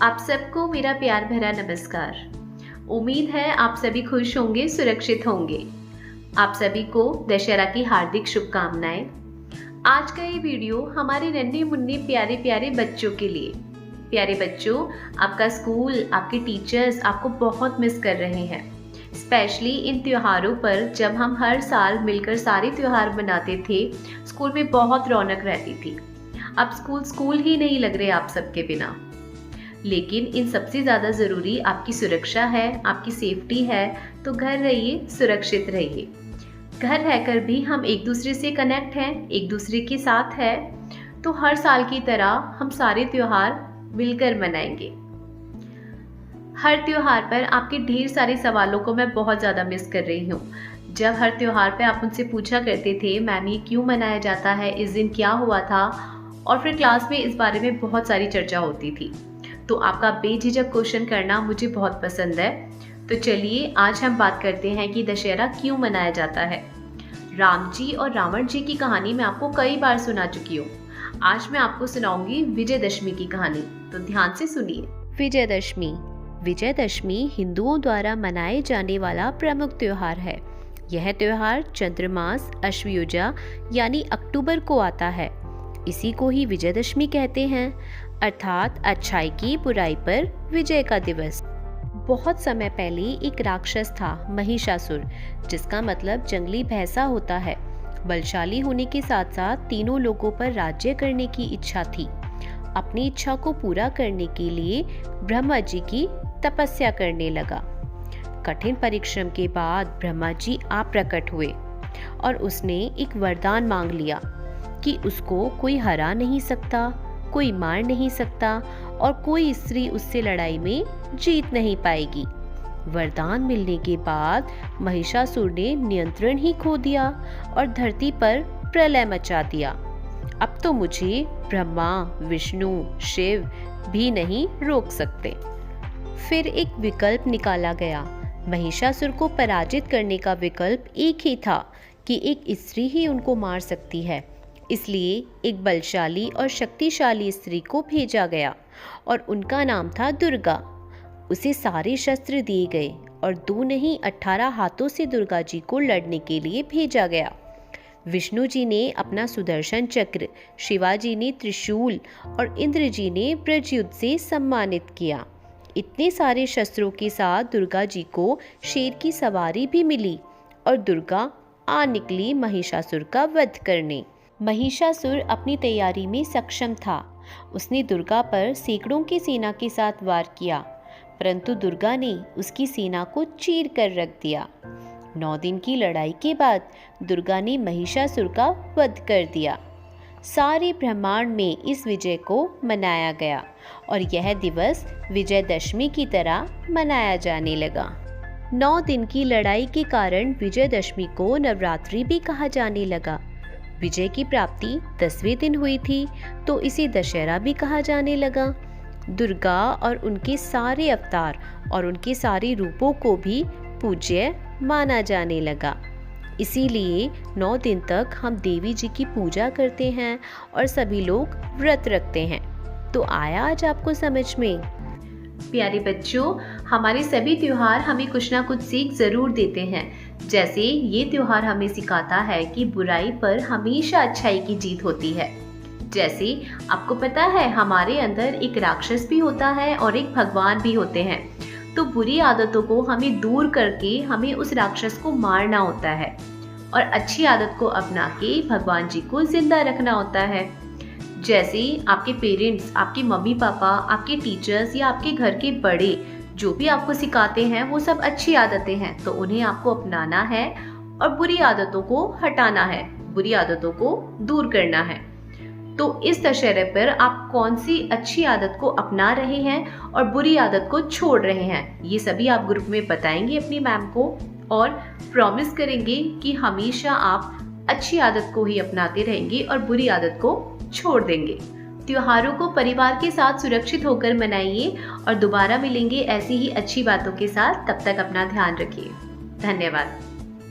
आप सबको मेरा प्यार भरा नमस्कार। उम्मीद है आप सभी खुश होंगे, सुरक्षित होंगे। आप सभी को दशहरा की हार्दिक शुभकामनाएं। आज का ये वीडियो हमारे नन्हे मुन्ने प्यारे प्यारे बच्चों के लिए। प्यारे बच्चों, आपका स्कूल, आपके टीचर्स आपको बहुत मिस कर रहे हैं। स्पेशली इन त्योहारों पर जब हम हर साल मिलकर सारे त्योहार मनाते थे, स्कूल में बहुत रौनक रहती थी। अब स्कूल ही नहीं लग रहे आप सबके बिना। लेकिन इन सबसे ज़्यादा ज़रूरी आपकी सुरक्षा है, आपकी सेफ्टी है। तो घर रहिए, सुरक्षित रहिए। घर रहकर भी हम एक दूसरे से कनेक्ट हैं, एक दूसरे के साथ है। तो हर साल की तरह हम सारे त्योहार मिलकर मनाएंगे। हर त्योहार पर आपके ढेर सारे सवालों को मैं बहुत ज़्यादा मिस कर रही हूँ। जब हर त्योहार पे आप मुझसे पूछा करते थे, मैम ये क्यों मनाया जाता है, इस दिन क्या हुआ था, और फिर क्लास में इस बारे में बहुत सारी चर्चा होती थी। तो आपका बेझिझक क्वेश्चन करना मुझे बहुत पसंद है। तो चलिए आज हम बात करते हैं कि दशहरा क्यों मनाया जाता है। राम जी और रावण जी की कहानी मैं आपको कई बार सुना चुकी हूँ। आज मैं आपको सुनाऊंगी विजयदशमी की कहानी, तो ध्यान से सुनिए। विजयदशमी हिंदुओं द्वारा मनाए जाने वाला प्रमुख त्योहार है। यह त्योहार चंद्रमास अश्वयुजा यानी अक्टूबर को आता है। इसी को ही विजयदशमी कहते हैं, अर्थात अच्छाई की बुराई पर विजय का दिवस। बहुत समय पहले एक राक्षस था, महिषासुर, जिसका मतलब जंगली भैंसा होता है। बलशाली होने के साथ साथ तीनों लोगों पर राज्य करने की इच्छा थी। अपनी इच्छा को पूरा करने के लिए ब्रह्मा जी की तपस्या करने लगा। कठिन परिश्रम के बाद ब्रह्मा जी आप प्रकट हुए और उसने एक वरदान मांग लिया कि उसको कोई हरा नहीं सकता, कोई मार नहीं सकता और कोई स्त्री उससे लड़ाई में जीत नहीं पाएगी। वरदान मिलने के बाद महिषासुर ने नियंत्रण ही खो दिया और धरती पर प्रलय मचा दिया। अब तो मुझे ब्रह्मा, विष्णु, शिव भी नहीं रोक सकते। फिर एक विकल्प निकाला गया। महिषासुर को पराजित करने का विकल्प एक ही था कि एक स्त्री ही उनको मार सकती है। इसलिए एक बलशाली और शक्तिशाली स्त्री को भेजा गया और उनका नाम था दुर्गा। उसे सारे शस्त्र दिए गए और 2 नहीं 18 हाथों से दुर्गा जी को लड़ने के लिए भेजा गया। विष्णु जी ने अपना सुदर्शन चक्र, शिवाजी ने त्रिशूल और इंद्र जी ने ब्रजयुद्ध से सम्मानित किया। इतने सारे शस्त्रों के साथ दुर्गा जी को शेर की सवारी भी मिली और दुर्गा आ निकली महिषासुर का वध करने। महिषासुर अपनी तैयारी में सक्षम था। उसने दुर्गा पर सैकड़ों की सेना के साथ वार किया, परंतु दुर्गा ने उसकी सेना को चीर कर रख दिया। 9 दिन की लड़ाई के बाद दुर्गा ने महिषासुर का वध कर दिया। सारे ब्रह्मांड में इस विजय को मनाया गया और यह दिवस विजयदशमी की तरह मनाया जाने लगा। 9 दिन की लड़ाई के कारण विजयदशमी को नवरात्रि भी कहा जाने लगा। विजय की प्राप्ति 10वें दिन हुई थी, तो इसे दशहरा भी कहा जाने लगा। दुर्गा और उनके सारे अवतार और उनके सारे रूपों को भी पूज्य माना जाने लगा। इसीलिए 9 दिन तक हम देवी जी की पूजा करते हैं और सभी लोग व्रत रखते हैं। तो आया आज आपको समझ में? प्यारे बच्चों, हमारे सभी त्योहार हमें कुछ ना कुछ सीख जरूर देते हैं। जैसे ये त्योहार हमें सिखाता है कि बुराई पर हमेशा अच्छाई की जीत होती है। जैसे आपको पता है हमारे अंदर एक राक्षस भी होता है और एक भगवान भी होते हैं। तो बुरी आदतों को हमें दूर करके हमें उस राक्षस को मारना होता है और अच्छी आदत को अपना के भगवान जी को जिंदा रखना होता है। जैसे आपके पेरेंट्स, आपके मम्मी पापा, आपके टीचर्स या आपके घर के बड़े जो भी आपको सिखाते हैं वो सब अच्छी आदतें हैं, तो उन्हें आपको अपनाना है और बुरी आदतों को हटाना है, बुरी आदतों को दूर करना है। तो इस दशहरे पर आप कौन सी अच्छी आदत को अपना रहे हैं और बुरी आदत को छोड़ रहे हैं, ये सभी आप ग्रुप में बताएंगे अपनी मैम को और प्रॉमिस करेंगे कि हमेशा आप अच्छी आदत को ही अपनाते रहेंगे और बुरी आदत को छोड़ देंगे। त्योहारों को परिवार के साथ सुरक्षित होकर मनाइए और दोबारा मिलेंगे ऐसी ही अच्छी बातों के साथ। तब तक अपना ध्यान रखिए। धन्यवाद।